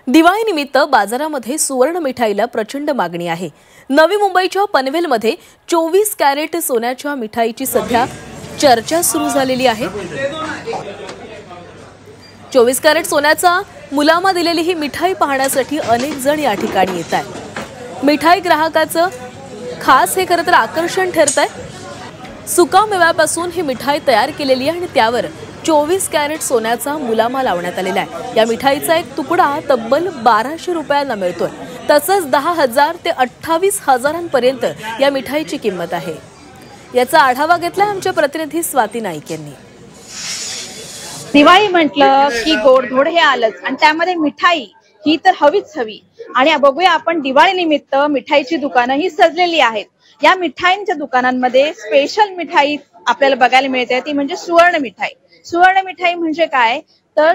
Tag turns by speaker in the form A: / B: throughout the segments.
A: दिवाळीनिमित्त बाजारामध्ये सुवर्ण मिठाईला प्रचंड मागणी आहे। नवी मुंबईच्या पनवेलमध्ये 24 कॅरेट सोन्याच्या मिठाईची सध्या चर्चा सुरू झालेली आहे। 24 कॅरेट सोन्याचा मुलामा दिलेली ही मिठाई पाहण्यासाठी अनेक जण या ठिकाणी येत आहेत। मिठाई ग्राहकाचं खास हे खरं तर आकर्षण ठरतंय। सुका मेव्यापासून ही मिठाई तयार केलेली आहे आणि त्यावर 24 कॅरेट सोन्याचा मुलामा लावण्यात आलेला आहे। या मिठाईचा एक तुकडा तब्बल 1200 रुपयांना मिळतोय। तसंच 10,000 ते 28,000पर्यंत या मिठाईची किंमत आहे। याचा आढावा घेतला आमच्या प्रतिनिधी स्वाती नाईक यांनी।
B: दिवाळी म्हटलं की गोडधोड हे आलंच आणि त्यामध्ये मिठाई ही तर हवीच हवी। आणि बघूया आपण दिवाळी निमित्त मिठाईची दुकानं ही सजलेली आहेत। या मिठाईंच्या दुकानांमध्ये स्पेशल मिठाई आपल्याला बघायला मिळते, ती म्हणजे सुवर्ण मिठाई। सुवर्ण मिठाई म्हणजे काय तर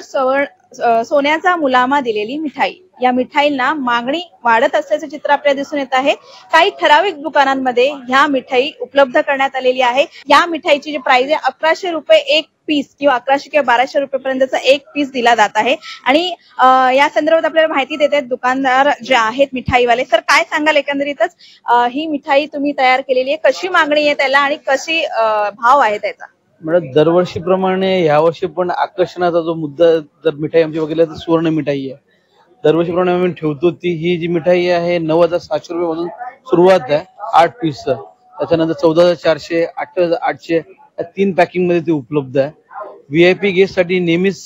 B: सोन्याचा मुलामा दिलेली मिठाई। या मिठाईला मागणी वाढत असल्याचं चित्र आपल्याला दिसून येत आहे। काही ठराविक दुकानांमध्ये ह्या मिठाई उपलब्ध करण्यात आलेली आहे। या मिठाईची जी प्राइस आहे 1100 रुपये एक पीस किंवा 1100 किंवा 1200 रुपयेपर्यंतचा एक पीस दिला जात आहे। आणि या संदर्भात आपल्याला माहिती देत आहेत दुकानदार जे आहेत मिठाईवाले। तर काय सांगाल एकंदरीतच ही मिठाई तुम्ही तयार केलेली आहे, कशी मागणी आहे त्याला आणि कशी भाव आहे त्याचा?
C: म्हणजे दरवर्षीप्रमाणे यावर्षी पण आकर्षणाचा जो मुद्दा जर मिठाई आमची बघितली तर सुवर्ण मिठाई आहे। दरवर्षीप्रमाणे आम्ही ठेवतो ती ही जी मिठाई आहे 9,700 रुपयापासून सुरुवात आहे 8 पीसचं। त्याच्यानंतर 14,400, 8,800 या 3 पॅकिंग मध्ये ती उपलब्ध आहे। VIP गेस्ट साठी नेहमीच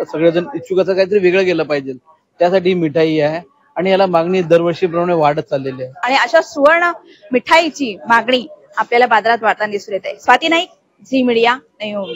C: सगळेजण इच्छुकाचं काहीतरी वेगळं केलं पाहिजे त्यासाठी मिठाई आहे आणि याला मागणी दरवर्षीप्रमाणे वाढत चाललेली आहे।
B: आणि अशा सुवर्ण मिठाईची मागणी आपल्याला बाजारात वाढताना दिसून येते। Swati Naik, Zee media, Navi Mumbai.